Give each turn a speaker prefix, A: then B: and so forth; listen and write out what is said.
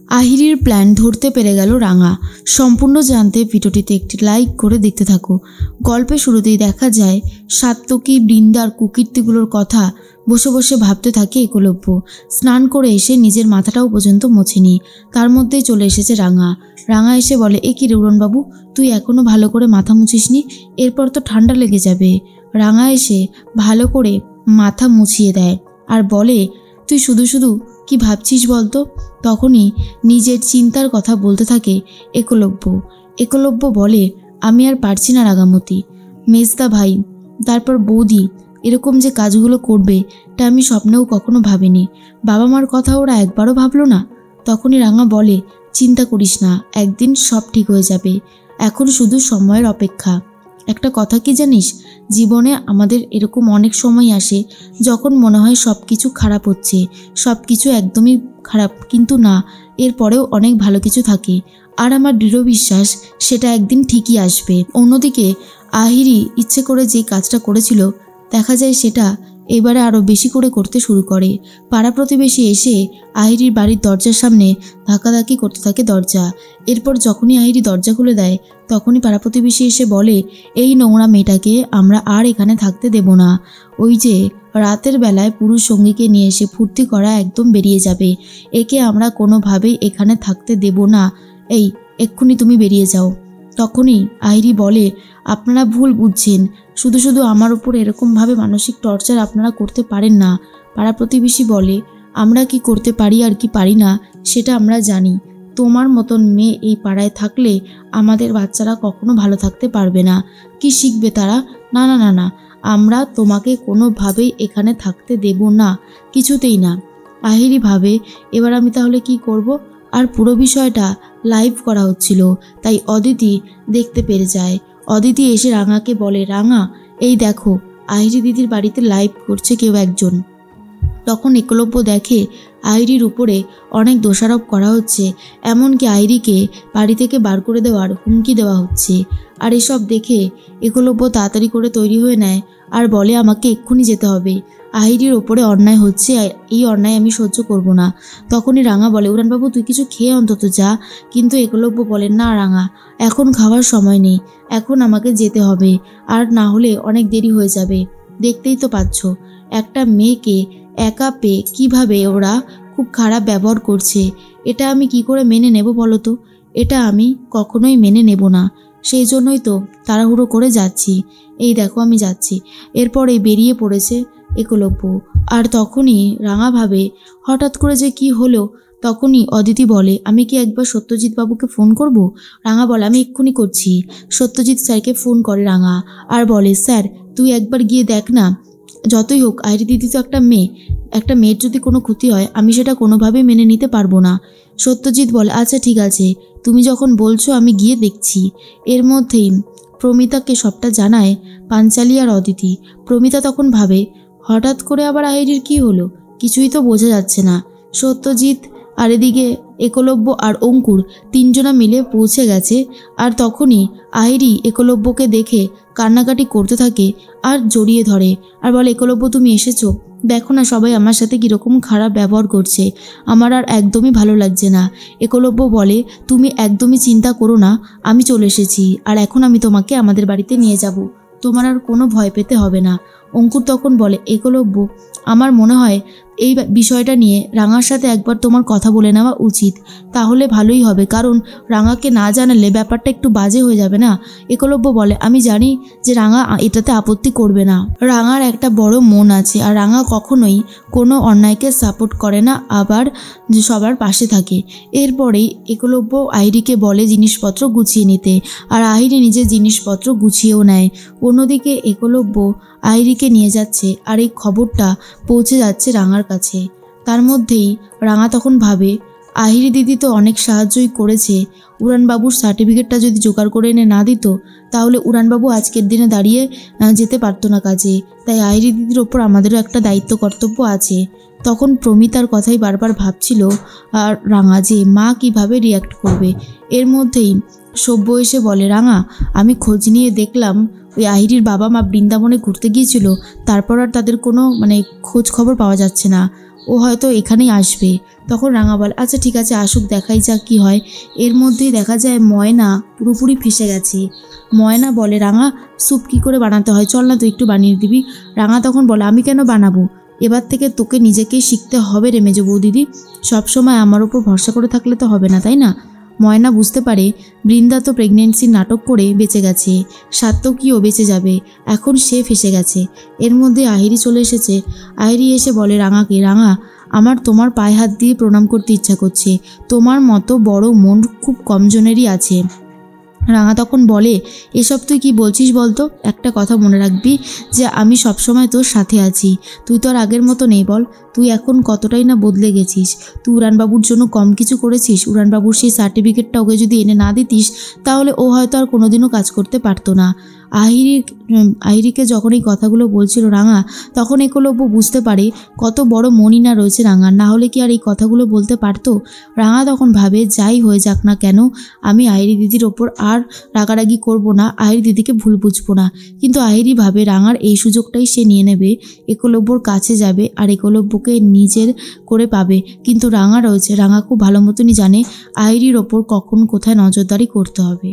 A: আহিরির plan ধরতে পেরে গেল রাঙা। সম্পূর্ণ জানতে ভিডিওটিতে একটি লাইক করে দেখতে থাকো। গল্পের শুরুতেই দেখা যায় সাত্তকী, বৃন্দার কুকীর্তিগুলোর কথা বসে বসে ভাবতে থাকে একলব্য। স্নান করে এসে নিজের মাথাটাও পর্যন্ত মোছেনি, তার মধ্যেই চলে এসেছে রাঙা। রাঙা এসে বলে, এ কি রে উড়নবাবু, তুই এখনো ভালো করে মাথা মুছিসনি? এরপর তো ঠান্ডা লেগে যাবে। রাঙা এসে ভালো করে মাথা মুছিয়ে দেয় আর বলে, তুই শুধু শুধু কি ভাবছিস বলতো? তখনই নিজের চিন্তার কথা বলতে থাকে একলব্য। একলব্য বলে, আমি আর পারছি না রাঙামতি। মেজদা ভাই, তারপর বৌদি এরকম যে কাজগুলো করবে তা আমি স্বপ্নেও কখনো ভাবিনি। বাবা মার কথা ওরা একবারও ভাবলো না। তখনই রাঙা বলে, চিন্তা করিস না, একদিন সব ঠিক হয়ে যাবে। এখন শুধু সময়ের অপেক্ষা। একটা কথা কি জানিস, জীবনে আমাদের এরকম অনেক সময় আসে যখন মনে হয় সব কিছু খারাপ হচ্ছে, সব কিছু একদমই খারাপ, কিন্তু না, এরপরেও অনেক ভালো কিছু থাকে। আর আমার দৃঢ় বিশ্বাস সেটা একদিন ঠিকই আসবে। অন্যদিকে আহিরি ইচ্ছে করে যে কাজটা করেছিল দেখা যায় সেটা এবারে আরও বেশি করে করতে শুরু করে। পাড়া প্রতিবেশী এসে আহিরির বাড়ির দরজার সামনে ধাক্কাধাক্কি করতে থাকে দরজা। এরপর যখনই আহিরি দরজা খুলে দেয় তখনই পাড়া প্রতিবেশী এসে বলে, এই নোংরা মেয়েটাকে আমরা আর এখানে থাকতে দেব না। ওই যে রাতের বেলায় পুরুষ সঙ্গীকে নিয়ে এসে ফুর্তি করা একদম বেরিয়ে যাবে। একে আমরা কোনোভাবেই এখানে থাকতে দেব না। এই এক্ষুনি তুমি বেরিয়ে যাও। তখনই আহিরি বলে, আপনারা ভুল বুঝছেন, শুধু শুধু আমার উপর এরকমভাবে মানসিক টর্চার আপনারা করতে পারেন না। পাড়া প্রতিবেশী বলে, আমরা কি করতে পারি আর কি পারি না সেটা আমরা জানি। তোমার মতন মেয়ে এই পাড়ায় থাকলে আমাদের বাচ্চারা কখনো ভালো থাকতে পারবে না। কি শিখবে তারা? না না না না, আমরা তোমাকে কোনোভাবেই এখানে থাকতে দেব না, কিছুতেই না। আহিরি ভাবে, এবার আমি তাহলে কি করব? আর পুরো বিষয়টা লাইভ করা হচ্ছিল, তাই অদিতি দেখতে পেরে যায়। অদিতি এসে রাঙাকে বলে, রাঙা এই দেখো, আহিরি দিদির বাড়িতে লাইভ করছে কেউ একজন। তখন একলব্য দেখে আহিরির উপরে অনেক দোষারোপ করা হচ্ছে, এমনকি আহিরিকে বাড়ি থেকে বার করে দেওয়ার হুমকি দেওয়া হচ্ছে। আর এসব দেখে একলব্য তাড়াতাড়ি করে তৈরি হয়ে নেয় আর বলে, আমাকে এক্ষুনি যেতে হবে। আহিরির ওপরে অন্যায় হচ্ছে, এই অন্যায় আমি সহ্য করব না। তখনই রাঙা বলে, উড়ানবাবু তুই কিছু খেয়ে অন্তত যা। কিন্তু একলব্য বলে, না রাঙা, এখন খাওয়ার সময় নেই, এখন আমাকে যেতে হবে, আর না হলে অনেক দেরি হয়ে যাবে। দেখতেই তো পাচ্ছ একটা মেয়েকে একা পেয়ে কিভাবে ওরা খুব খারাপ ব্যবহার করছে। এটা আমি কি করে মেনে নেব বলো তো? এটা আমি কখনোই মেনে নেব না। সেই জন্যই তো তাড়াহুড়ো করে যাচ্ছি। এই দেখো আমি যাচ্ছি। এরপরে বেরিয়ে পড়েছে একলব্য। আর তখনই রাঙা ভাবে হঠাৎ করে যে কি হলো। তখনই অদিতি বলে, আমি কি একবার সত্যজিৎ বাবুকে ফোন করব? রাঙা বলে, আমি এক্ষুনি করছি। সত্যজিৎ স্যারকে ফোন করে রাঙা আর বলে, স্যার তুই একবার গিয়ে দেখ না। যতই হোক আহিরি দিদি তো একটা মেয়ে, একটা মেয়ের যদি কোনো ক্ষতি হয় আমি সেটা কোনোভাবেই মেনে নিতে পারবো না। সত্যজিৎ বলে, আচ্ছা ঠিক আছে, তুমি যখন বলছো আমি গিয়ে দেখছি। এর মধ্যেই প্রমিতাকে সবটা জানায় পাঞ্চালি আর অদিতি। প্রমিতা তখন ভাবে, হঠাৎ করে আবার আহিরির কি হলো, কিছুই তো বোঝা যাচ্ছে না। সত্যজিৎ আর এদিকে একলব্য আর অঙ্কুর তিনজনা মিলে পৌঁছে গেছে। আর তখনই আহিরি একলব্যকে দেখে কান্নাকাটি করতে থাকে আর জড়িয়ে ধরে আর বলে, একলব্য তুমি এসেছো, দেখো না সবাই আমার সাথে কীরকম খারাপ ব্যবহার করছে, আমার আর একদমই ভালো লাগছে না। একলব্য বলে, তুমি একদমই চিন্তা করো না, আমি চলে এসেছি, আর এখন আমি তোমাকে আমাদের বাড়িতে নিয়ে যাব, তোমার আর কোনো ভয় পেতে হবে না। অঙ্কুর তখন বলে, একলব্য আমার মনে হয় এই বিষয়টা নিয়ে রাঙার সাথে একবার তোমার কথা বলে নেওয়া উচিত, তাহলে ভালোই হবে, কারণ রাঙাকে না জানালে ব্যাপারটা একটু বাজে হয়ে যাবে না। একলব্য বলে, আমি জানি যে রাঙা এটাতে আপত্তি করবে না। রাঙার একটা বড় মন আছে আর রাঙা কখনোই কোনো অন্যায়কে সাপোর্ট করে না, আবার সবার পাশে থাকে। এরপরেই একলব্য আহিরিকে বলে জিনিসপত্র গুছিয়ে নিতে, আর আহিরি নিজের জিনিসপত্র গুছিয়েও নেয়। অন্যদিকে একলব্য আহিরিকে নিয়ে যাচ্ছে আর এই খবরটা পৌঁছে যাচ্ছে রাঙার কাছে। তার মধ্যেই রাঙা তখন ভাবে, আহিরি দিদি তো অনেক সাহায্যই করেছে, উড়ানবাবুর সার্টিফিকেটটা যদি জোগাড় করে এনে না দিত তাহলে উড়ানবাবু আজকের দিনে দাঁড়িয়ে যেতে পারতো না কাজে, তাই আহিরি দিদির ওপর আমাদেরও একটা দায়িত্ব কর্তব্য আছে। তখন প্রমিতার কথাই বারবার ভাবছিল আর রাঙা যে মা কিভাবে রিয়াক্ট করবে। এর মধ্যেই সব্য এসে বলে, রাঙা আমি খোঁজ নিয়ে দেখলাম ওই আহিরির বাবা মা বৃন্দাবনে ঘুরতে গিয়েছিল, তারপর আর তাদের কোনো খোঁজ খবর পাওয়া যাচ্ছে না। ও হয়তো এখানেই আসবে। তখন রাঙা বলে আচ্ছা ঠিক আছে আসুক, দেখাই যাক কি হয়। এর মধ্যেই দেখা যায় ময়না পুরোপুরি ফেসে গেছে। ময়না বলে রাঙা স্যুপ কী করে বানাতে হয়, চল না তুই একটু বানিয়ে দিবি। রাঙা তখন বলে আমি কেন বানাবো, এবার থেকে তোকে নিজেকেই শিখতে হবে রে মেজো বৌদিদি, সবসময় আমার ওপর ভরসা করে থাকলে তো হবে না, তাই না। ময়না বুঝতে পারে বৃন্দা তো প্রেগনেন্সির নাটক করে বেঁচে গেছে, সাত্তকীও বেঁচে যাবে, এখন সে ফেসে গেছে। এর মধ্যে আহিরি চলে এসেছে। আহিরি এসে বলে রাঙাকে রাঙা আমার তোমার পায়ে হাত দিয়ে প্রণাম করতে ইচ্ছা করছে, তোমার মতো বড় মন খুব কমজনেরই আছে। রাঙা তখন বলে এসব তুই কি বলছিস বলতো, একটা কথা মনে রাখবি যে আমি সবসময় তোর সাথে আছি, তুই তো আর আগের মতো নেই বল, তুই এখন কতটাই না বদলে গেছিস। তুই উড়ানবাবুর জন্য কম কিছু করেছিস, উড়ানবাবুর সেই সার্টিফিকেটটা ওকে যদি এনে না দিতিস তাহলে ও হয়তো আর কোনোদিনও কাজ করতে পারতো না। আহিরিকে যখন এই কথাগুলো বলছিল রাঙা, তখন একলব্য বুঝতে পারে কত বড় মনই না রয়েছে রাঙার, না হলে কি আর এই কথাগুলো বলতে পারতো। রাঙা তখন ভাবে যাই হয়ে যাক না কেন আমি আহিরি দিদির ওপর আর রাগারাগি করব না, আহিরি দিদিকে ভুল বুঝবো না। কিন্তু আহিরি ভাবে রাঙার এই সুযোগটাই সে নিয়ে নেবে, একলব্যর কাছে যাবে আর একলব্যকে নিজের করে পাবে। কিন্তু রাঙা রয়েছে, রাঙা খুব ভালো মতনই জানে আহিরির ওপর কখন কোথায় নজরদারি করতে হবে।